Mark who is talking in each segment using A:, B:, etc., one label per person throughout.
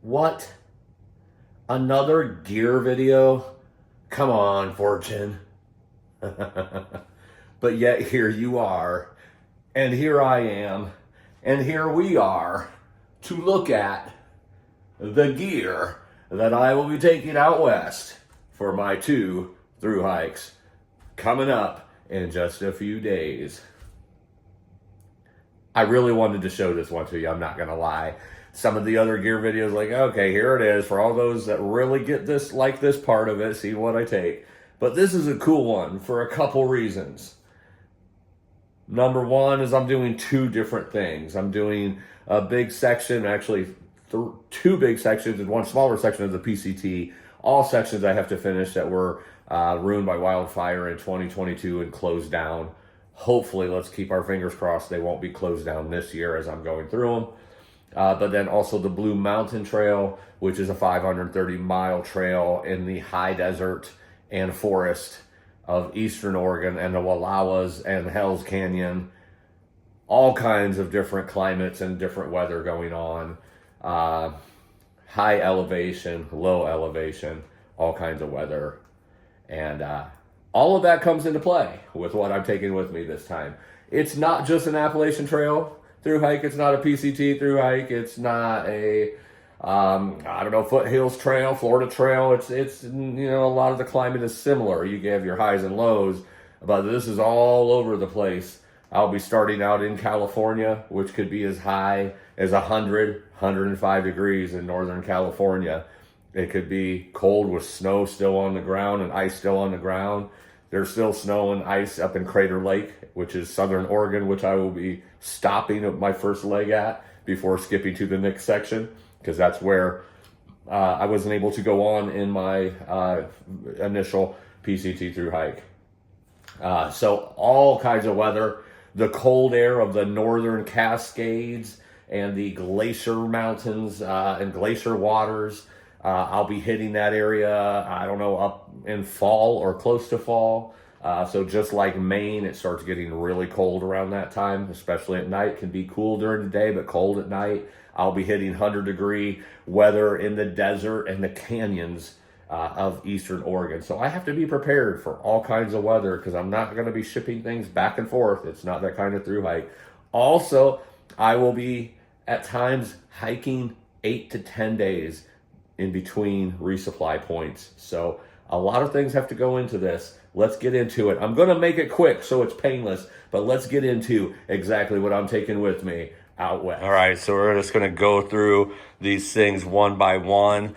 A: What? Another gear video? Come on, Fortune. But yet here you are, and here I am, and here we are to look at the gear that I will be taking out west for my 2 through hikes coming up in just a few days. I really wanted to show this one to you, I'm not gonna lie. Some of the other gear videos, like, okay, here it is for all those that really get this, like this part of it, see what I take. But this is a cool one for a couple reasons. Number one is I'm doing 2 different things. I'm doing a big section, actually 2 big sections and 1 smaller section of the PCT. All sections I have to finish that were ruined by wildfire in 2022 and closed down. Hopefully, let's keep our fingers crossed, they won't be closed down this year as I'm going through them. But then also the Blue Mountain Trail, which is a 530-mile trail in the high desert and forest of Eastern Oregon, and the Llamas and Hell's Canyon. All kinds of different climates and different weather going on. High elevation, low elevation, all kinds of weather. And all of that comes into play with what I'm taking with me this time. It's not just an Appalachian Trail through hike. It's not a PCT through hike. It's not a, foothills trail, Florida trail. It's a lot of the climate is similar. You have your highs and lows, but this is all over the place. I'll be starting out in California, which could be as high as 100, 105 degrees in Northern California. It could be cold with snow still on the ground and ice still on the ground. There's still snow and ice up in Crater Lake, which is Southern Oregon, which I will be stopping at my first leg at before skipping to the next section, because that's where I wasn't able to go on in my initial PCT through hike. So all kinds of weather, the cold air of the northern Cascades and the glacier mountains and glacier waters. I'll be hitting that area, up in fall or close to fall. So just like Maine, it starts getting really cold around that time, especially at night. It can be cool during the day, but cold at night. I'll be hitting 100-degree weather in the desert and the canyons of Eastern Oregon. So I have to be prepared for all kinds of weather, because I'm not going to be shipping things back and forth. It's not that kind of through hike. Also, I will be at times hiking 8 to 10 days in between resupply points. So a lot of things have to go into this. Let's get into it. I'm going to make it quick so it's painless, but let's get into exactly what I'm taking with me out west. All right, so we're just going to go through these things one by one,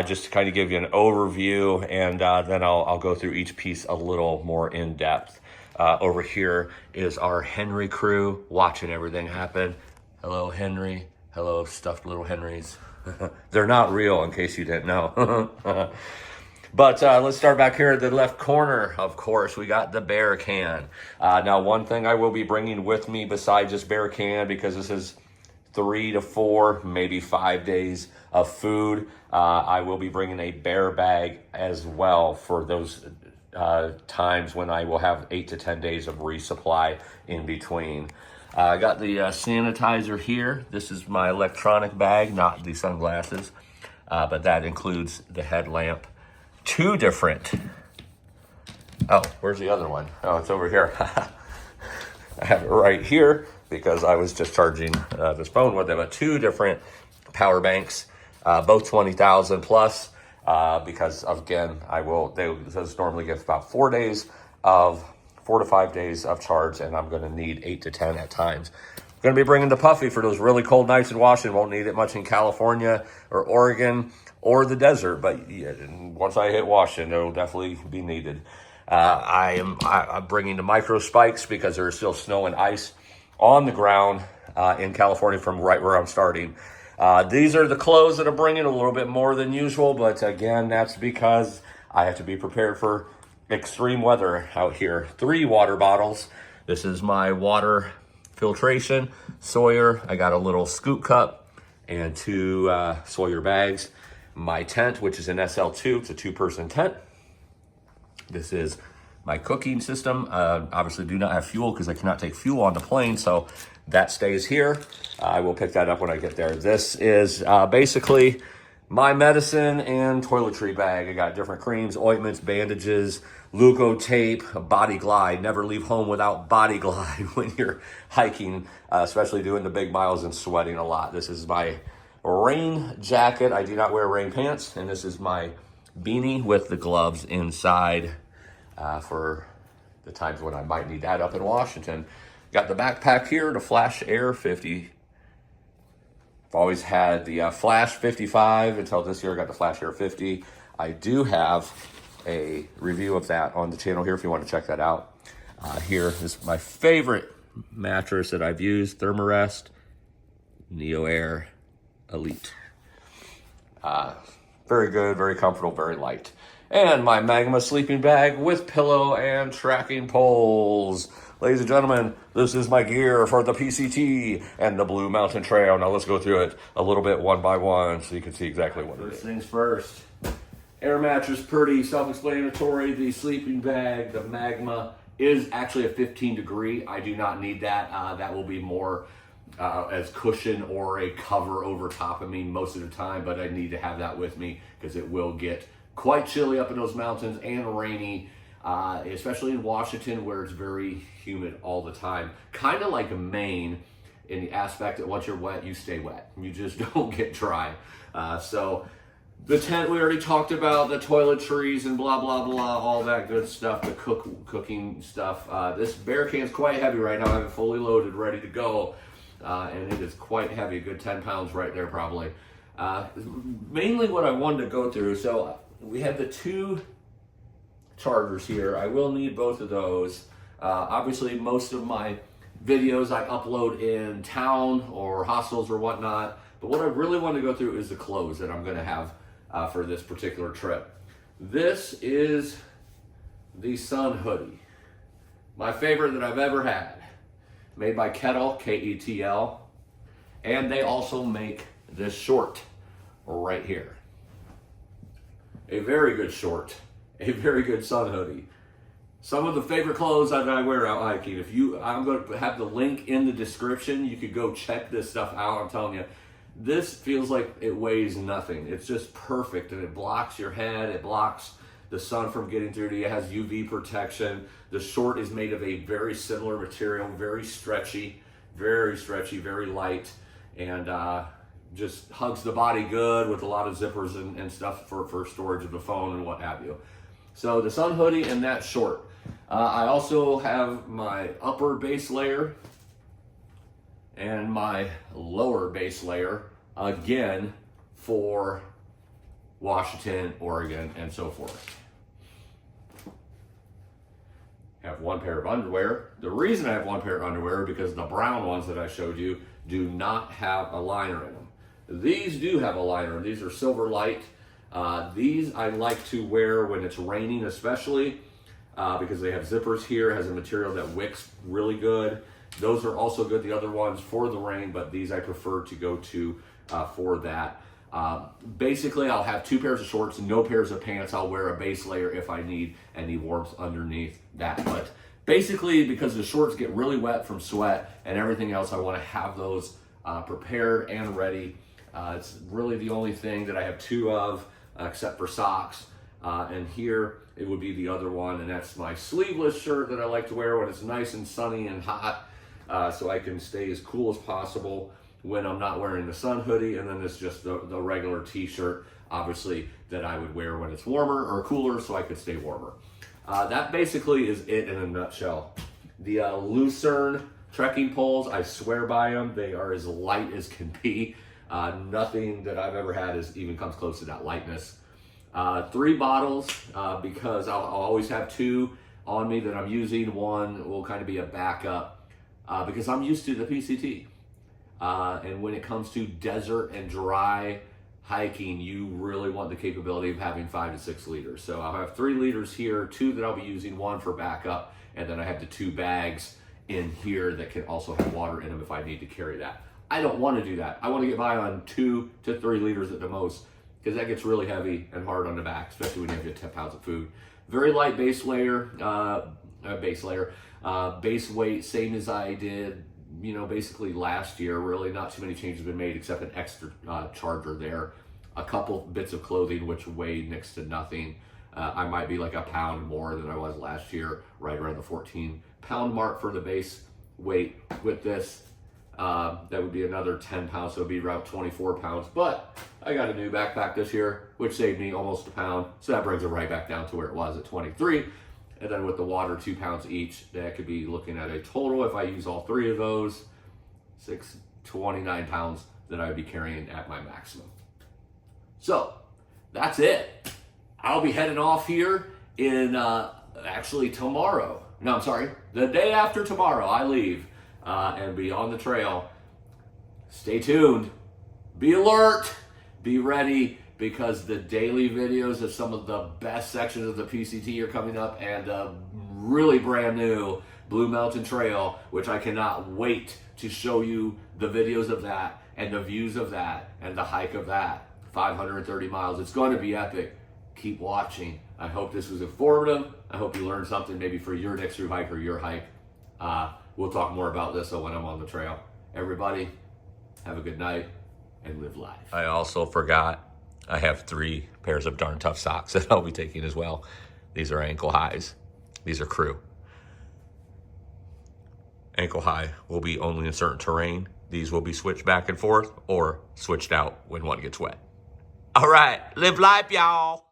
A: just to kind of give you an overview, and then I'll go through each piece a little more in depth. Over here is our Henry crew watching everything happen. Hello, Henry. Hello, stuffed little Henrys. They're not real, in case you didn't know. But let's start back here at the left corner. Of course, we got the bear can. Now, one thing I will be bringing with me besides this bear can, because this is 3 to 4, maybe 5 days of food, I will be bringing a bear bag as well for those times when I will have 8 to 10 days of resupply in between. I got the sanitizer here. This is my electronic bag, not the sunglasses, but that includes the headlamp. 2 different. Oh, where's the other one? Oh, it's over here. I have it right here because I was just charging this phone with it. But 2 different power banks, both 20,000 plus, because again, this normally gives about 4 to 5 days of charge, and I'm going to need 8 to 10 at times. I'm going to be bringing the Puffy for those really cold nights in Washington. Won't need it much in California or Oregon or the desert, but once I hit Washington, it'll definitely be needed. I'm bringing the micro spikes because there's still snow and ice on the ground in California from right where I'm starting. These are the clothes that I'm bringing, a little bit more than usual, but again, that's because I have to be prepared for extreme weather out here. 3 water bottles. This is my water filtration, Sawyer. I got a little scoop cup and 2 Sawyer bags. My tent, which is an SL2, it's a 2-person tent. This is my cooking system. Obviously do not have fuel because I cannot take fuel on the plane, so that stays here. I will pick that up when I get there. This is basically my medicine and toiletry bag. I got different creams, ointments, bandages, Leuco tape, a body glide. Never leave home without body glide when you're hiking, especially doing the big miles and sweating a lot. This is my rain jacket. I do not wear rain pants, and this is my beanie with the gloves inside for the times when I might need that up in Washington. Got the backpack here, the Flash Air 50. I've always had the Flash 55 until this year I got the Flash Air 50. I do have a review of that on the channel here if you want to check that out. Here is my favorite mattress that I've used, Thermarest Neo Air Elite. Very good, very comfortable, very light. And my Magma sleeping bag with pillow and tracking poles. Ladies and gentlemen, this is my gear for the PCT and the Blue Mountain Trail. Now let's go through it a little bit one by one so you can see exactly what it is. First things first. Air mattress, pretty self-explanatory. The sleeping bag, the Magma, is actually a 15 degree. I do not need that. That will be more as cushion or a cover over top of me most of the time, but I need to have that with me because it will get quite chilly up in those mountains and rainy, especially in Washington where it's very humid all the time. Kind of like Maine in the aspect that once you're wet, you stay wet. You just don't get dry. So the tent we already talked about, the toiletries and blah, blah, blah, all that good stuff, the cooking stuff. This bear can's quite heavy right now. I have it fully loaded, ready to go. And it is quite heavy, a good 10 pounds right there probably. Mainly what I wanted to go through, so we have the two chargers here. I will need both of those. Obviously, most of my videos I upload in town or hostels or whatnot, but what I really want to go through is the clothes that I'm going to have for this particular trip. This is the Sun hoodie, my favorite that I've ever had. Made by KETL, KETL, and they also make this short right here. A very good short, a very good sun hoodie. Some of the favorite clothes that I wear out hiking. I'm going to have the link in the description. You could go check this stuff out. I'm telling you, this feels like it weighs nothing. It's just perfect, and it blocks your head. It blocks the sun from getting through to you. It has UV protection. The short is made of a very similar material, very stretchy, very light, and just hugs the body good with a lot of zippers and stuff for storage of the phone and what have you. So the sun hoodie and that short. I also have my upper base layer and my lower base layer, again, for Washington, Oregon, and so forth. Have one pair of underwear. The reason I have one pair of underwear is because the brown ones that I showed you do not have a liner in them. These do have a liner. These are silver light. These I like to wear when it's raining, especially because they have zippers here. It has a material that wicks really good. Those are also good, the other ones, for the rain, but these I prefer to go to for that. Basically, I'll have two pairs of shorts, no pairs of pants. I'll wear a base layer if I need any warmth underneath that. But basically, because the shorts get really wet from sweat and everything else, I want to have those prepared and ready. It's really the only thing that I have two of, except for socks. And here it would be the other one, and that's my sleeveless shirt that I like to wear when it's nice and sunny and hot, so I can stay as cool as possible when I'm not wearing the sun hoodie. And then it's just the regular t-shirt, obviously, that I would wear when it's warmer or cooler so I could stay warmer. That basically is it in a nutshell. The Lucerne trekking poles, I swear by them. They are as light as can be. Nothing that I've ever had even comes close to that lightness. 3 bottles, because I'll always have 2 on me that I'm using. One will kind of be a backup, because I'm used to the PCT. And when it comes to desert and dry hiking, you really want the capability of having 5 to 6 liters. So I'll have 3 liters here, 2 that I'll be using, 1 for backup, and then I have the 2 bags in here that can also have water in them if I need to carry that. I don't want to do that. I want to get by on 2 to 3 liters at the most, because that gets really heavy and hard on the back, especially when you have 10 pounds of food. Very light base layer, base weight, same as I did, basically last year. Really not too many changes have been made except an extra charger there. a couple bits of clothing which weigh next to nothing. I might be like a pound more than I was last year, right around the 14-pound mark for the base weight with this. That would be another 10 pounds, so it would be around 24 pounds. But I got a new backpack this year, which saved me almost a pound. So that brings it right back down to where it was at 23. And then with the water, 2 pounds each, that could be looking at a total, if I use all 3 of those, 29 pounds that I would be carrying at my maximum. So that's it. I'll be heading off here in actually tomorrow. No, I'm sorry, the day after tomorrow I leave and be on the trail. Stay tuned, be alert, be ready, because the daily videos of some of the best sections of the PCT are coming up, and a really brand new Blue Mountain Trail, which I cannot wait to show you the videos of that and the views of that and the hike of that. 530 miles. It's going to be epic. Keep watching. I hope this was informative. I hope you learned something maybe for your next Thru-Hike or your hike. We'll talk more about this when I'm on the trail. Everybody, have a good night and live life. I also forgot I have 3 pairs of darn tough socks that I'll be taking as well. These are ankle highs. These are crew. Ankle high will be only in certain terrain. These will be switched back and forth or switched out when one gets wet. All right, live life, y'all.